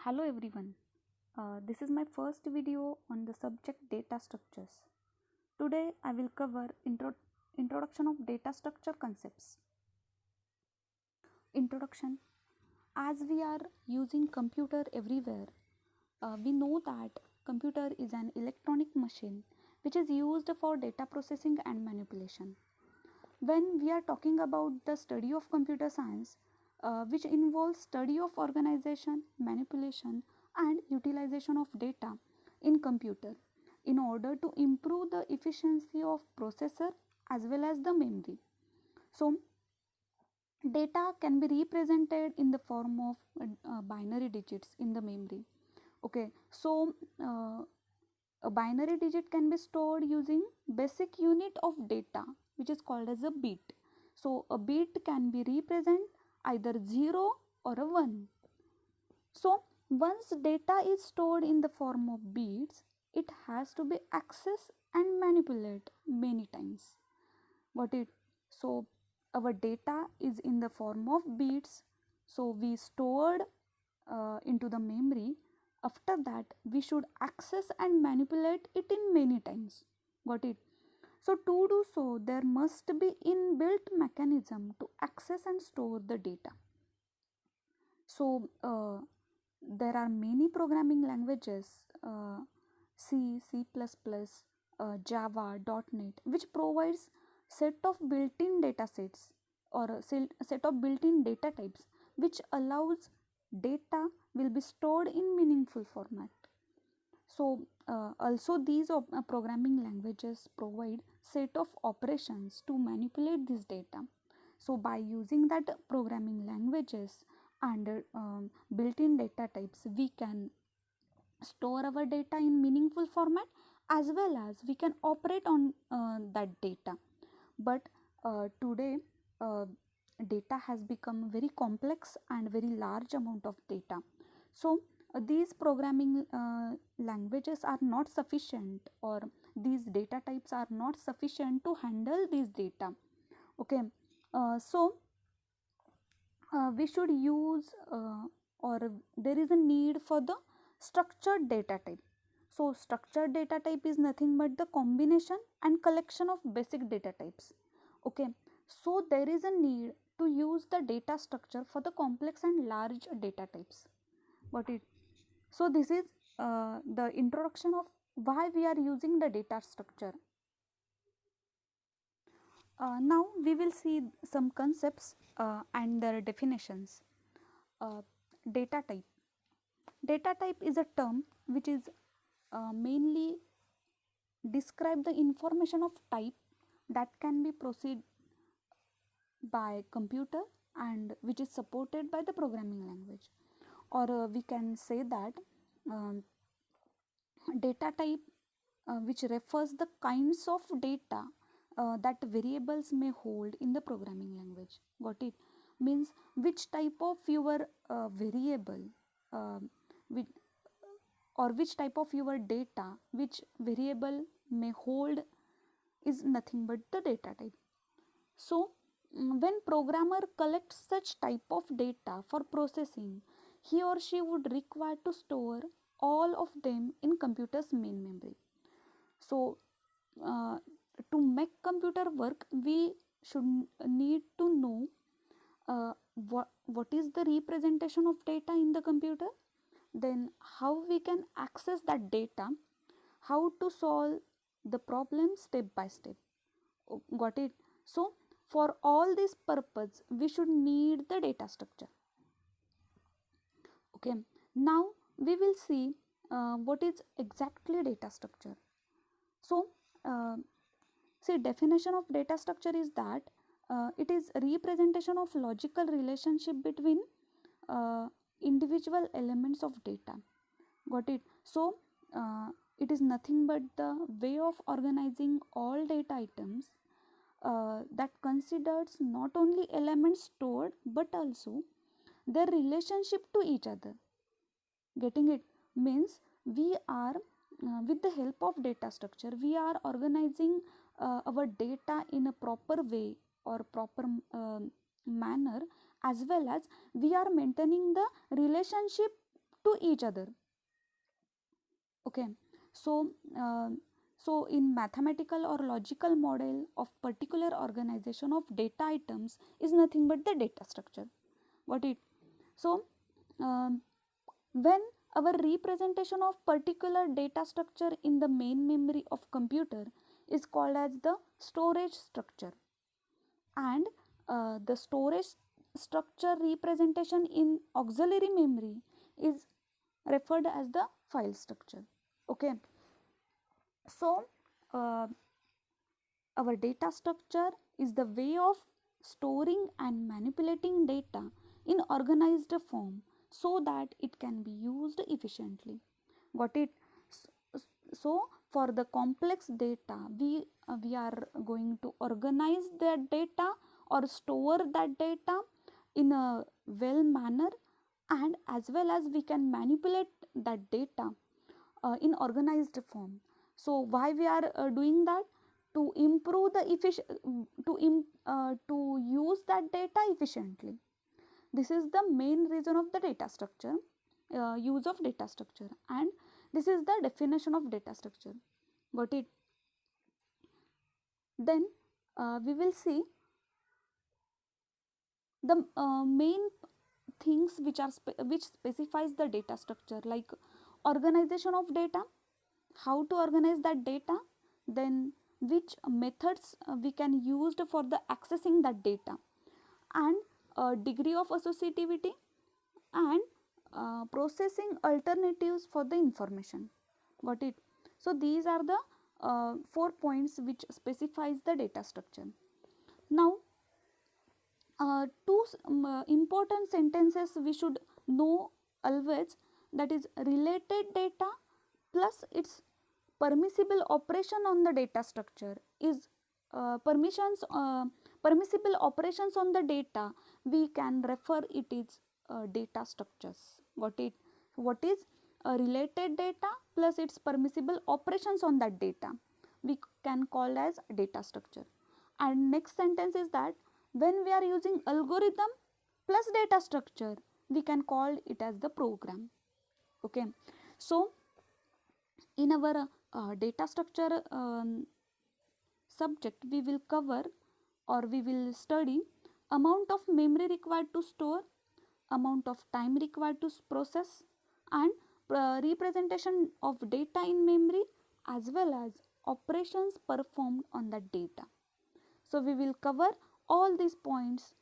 Hello everyone. This is my first video on the subject data structures. Today I will cover introduction of data structure concepts. Introduction. As we are using computer everywhere, we know that computer is an electronic machine which is used for data processing and manipulation. When we are talking about the study of computer science, which involves study of organization, manipulation and utilization of data in computer in order to improve the efficiency of processor as well as the memory. So data can be represented in the form of binary digits in the memory. Okay, so a binary digit can be stored using basic unit of data which is called as a bit. So a bit can be represent either 0 or a 1. So once data is stored in the form of bits, it has to be accessed and manipulated many times. Got it? So our data is in the form of bits. So we stored into the memory. After that we should access and manipulate it in many times. Got it? So to do so there must be inbuilt mechanism to access and store the data. So there are many programming languages, C, C++, Java, .NET, which provides set of built-in data sets or a set of built-in data types which allows data will be stored in meaningful format. So also these programming languages provide set of operations to manipulate this data. So by using that programming languages and built-in data types, we can store our data in meaningful format as well as we can operate on that data. But today data has become very complex and very large amount of data. So these programming languages are not sufficient, or these data types are not sufficient to handle this data. Okay, so we should use or there is a need for the structured data type. So structured data type is nothing but the combination and collection of basic data types. Okay, so there is a need to use the data structure for the complex and large data types. Got it? So this is the introduction of why we are using the data structure. Now we will see some concepts and their definitions. Uh, Data type. Data type is a term which is mainly describe the information of type that can be processed by computer and which is supported by the programming language. Or we can say that um, data type which refers the kinds of data that variables may hold in the programming language. Got it? Means which type of your variable which, or which type of your data which variable may hold is nothing but the data type. So when programmer collects such type of data for processing, he or she would require to store all of them in computer's main memory. So uh, to make computer work, we should need to know what is the representation of data in the computer, then how we can access that data, how to solve the problem step by step. Got it? So for all this purpose we should need the data structure. Okay, now we will see what is exactly data structure. So see, definition of data structure is that it is a representation of logical relationship between individual elements of data. Got it? So it is nothing but the way of organizing all data items that considers not only elements stored but also their relationship to each other. Getting it? Means we are with the help of data structure we are organizing our data in a proper way or proper manner, as well as we are maintaining the relationship to each other. Okay, so so in mathematical or logical model of particular organization of data items is nothing but the data structure. Got it? So um, when our representation of particular data structure in the main memory of computer is called as the storage structure, and the storage structure representation in auxiliary memory is referred as the file structure. Okay, so uh, our data structure is the way of storing and manipulating data in organized form so that it can be used efficiently. Got it? So for the complex data, we are going to organize that data or store that data in a well manner, and as well as we can manipulate that data in organized form. So why we are doing that? To improve the to use that data efficiently. This is the main reason of the data structure, use of data structure, and this is the definition of data structure. Got it? Then we will see the main things which are which specifies the data structure, like organization of data, how to organize that data, then which methods we can use for the accessing that data, and degree of associativity, and processing alternatives for the information. Got it? So these are the 4 points which specifies the data structure. Now two important sentences we should know always, that is related data plus its permissible operation on the data structure is permissible operations on the data, we can refer it is data structures. Got it? What is related data plus its permissible operations on that data, we can call as data structure. And next sentence is that when we are using algorithm plus data structure, we can call it as the program. Okay, so in our data structure subject, we will cover or we will study amount of memory required to store, amount of time required to process, and representation of data in memory, as well as operations performed on that data. So we will cover all these points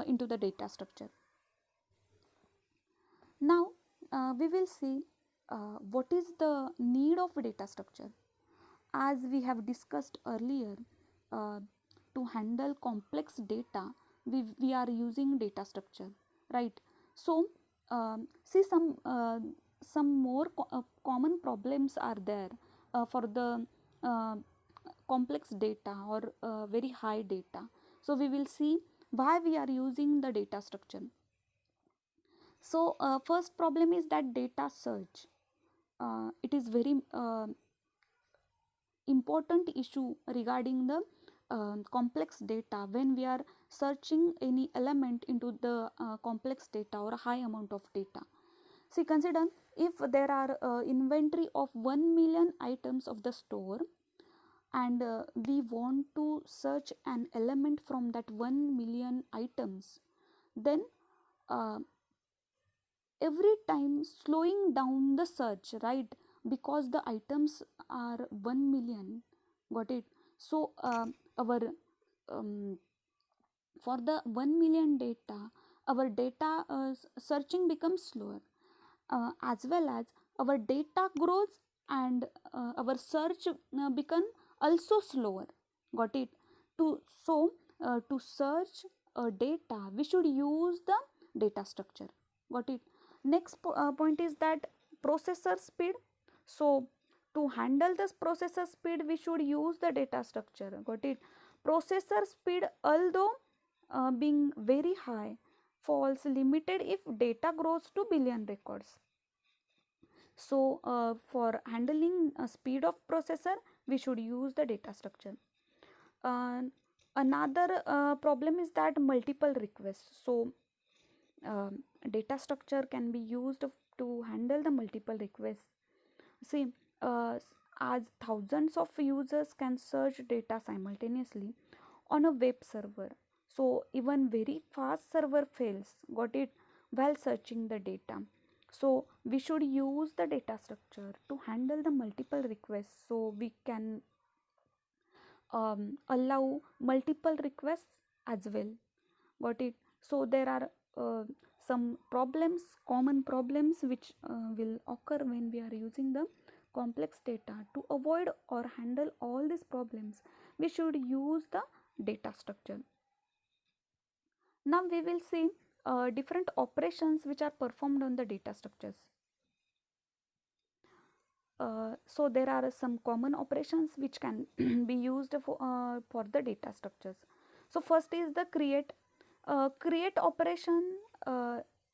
into the data structure. Now we will see what is the need of data structure. As we have discussed earlier, uh, to handle complex data, we are using data structure, right? So see some more common problems are there for the uh, complex data or very high data. So we will see why we are using the data structure. So first problem is that data search. It is very important issue regarding the complex data. When we are searching any element into the complex data or a high amount of data, see, consider if there are inventory of 1 million items of the store, and we want to search an element from that 1 million items, then uh, every time slowing down the search, right? Because the items are 1 million. Got it? So our um, for the 1 million data, our data searching becomes slower, as well as our data grows, and our search become also slower. Got it? To search data, we should use the data structure. Got it? Next point is that processor speed. So to handle this processor speed, we should use the data structure. Got it? Processor speed, although being very high, falls limited if data grows to billion records. So for handling speed of processor, we should use the data structure. uh, Another problem is that multiple requests. So data structure can be used to handle the multiple requests. See, as thousands of users can search data simultaneously on a web server, so even very fast server fails, got it, while searching the data. So we should use the data structure to handle the multiple requests, so we can allow multiple requests as well, got it. So there are some problems, common problems, which will occur when we are using the complex data. To avoid or handle all these problems, we should use the data structure. Now we will see different operations which are performed on the data structures. So there are some common operations which can be used for the data structures. So first is the create. Create operation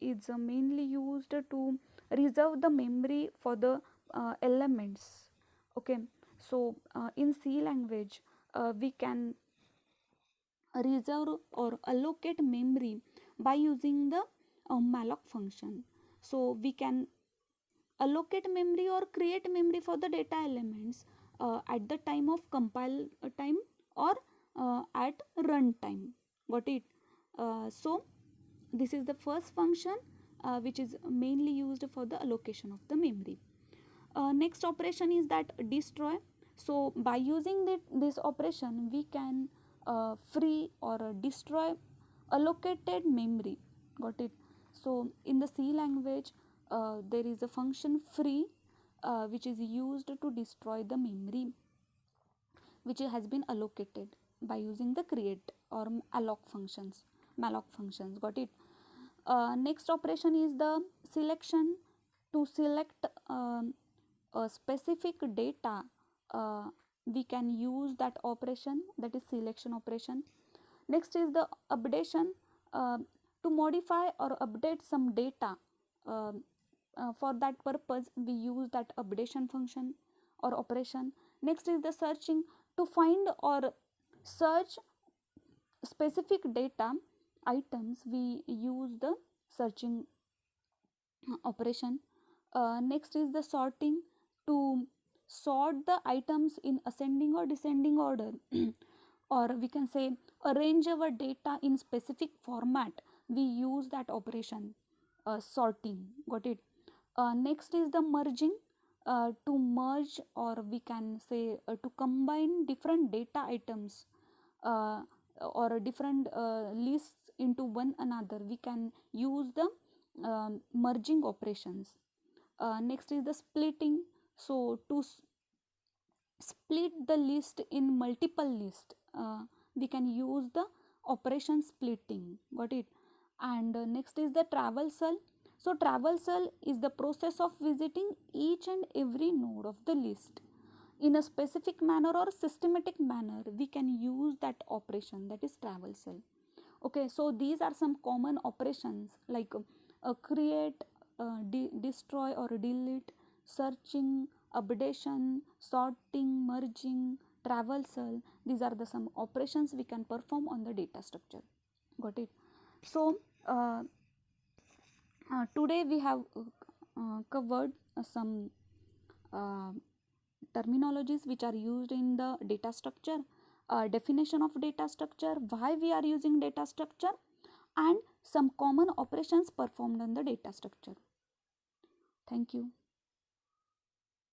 is mainly used to reserve the memory for the elements. Okay, so in C language we can reserve or allocate memory by using the malloc function. So we can allocate memory or create memory for the data elements at the time of compile time or at run time, got it. So this is the first function which is mainly used for the allocation of the memory. Next operation is that destroy. So by using this operation we can free or destroy allocated memory, got it. So in the C language there is a function free which is used to destroy the memory which has been allocated by using the create or malloc functions, got it. Next operation is the selection. To select a specific data, uh, we can use that operation, that is selection operation. Next is the updation. uh, to modify or update some data, uh, for that purpose we use that updation function or operation. Next is the searching. To find or search specific data items we use the searching operation. Next is the sorting. To sort the items in ascending or descending order or we can say arrange our data in specific format, we use that operation sorting, got it. Next is the merging. To merge or we can say to combine different data items uh, or different lists into one another, we can use the merging operations. Next is the splitting. So to split the list in multiple list, we can use the operation splitting, got it. And next is the traversal. So traversal is the process of visiting each and every node of the list in a specific manner or systematic manner, we can use that operation, that is traversal. Okay, so these are some common operations like create, destroy or delete, searching, updation, sorting, merging, traversal. These are the some operations we can perform on the data structure, got it. So today we have covered some uh, terminologies which are used in the data structure, definition of data structure, why we are using data structure, and some common operations performed on the data structure. Thank you.